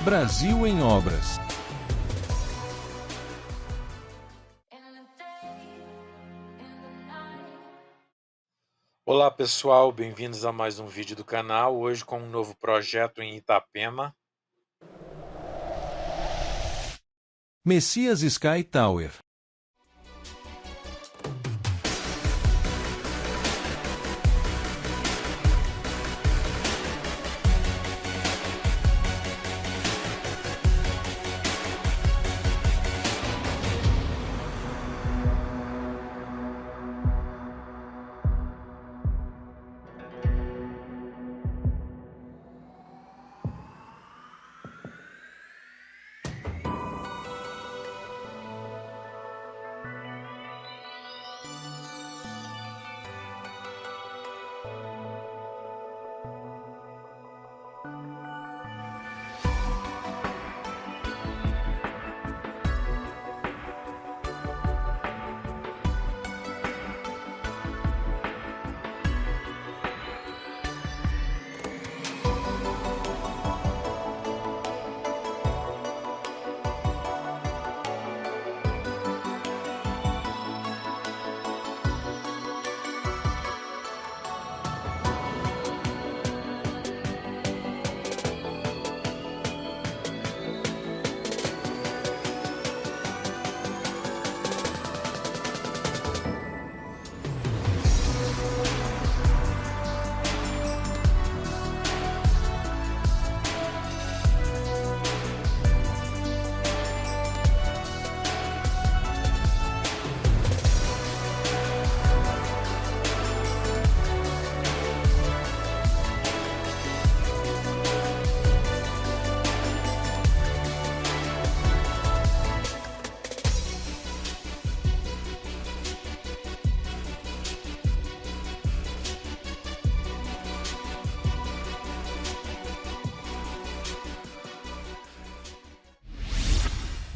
Brasil em Obras. Olá pessoal, bem-vindos a mais um vídeo do canal, hoje com um novo projeto em Itapema. Messias Sky Tower.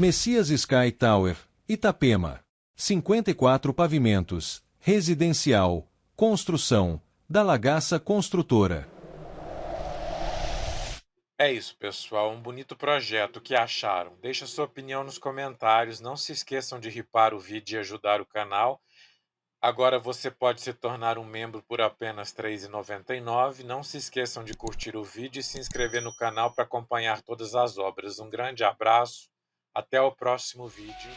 Messias Sky Tower, Itapema. 54 pavimentos, residencial, construção, da Lagaça Construtora. É isso pessoal, um bonito projeto, o que acharam? Deixa sua opinião nos comentários, não se esqueçam de ripar o vídeo e ajudar o canal. Agora você pode se tornar um membro por apenas R$ 3,99. Não se esqueçam de curtir o vídeo e se inscrever no canal para acompanhar todas as obras. Um grande abraço, até o próximo vídeo.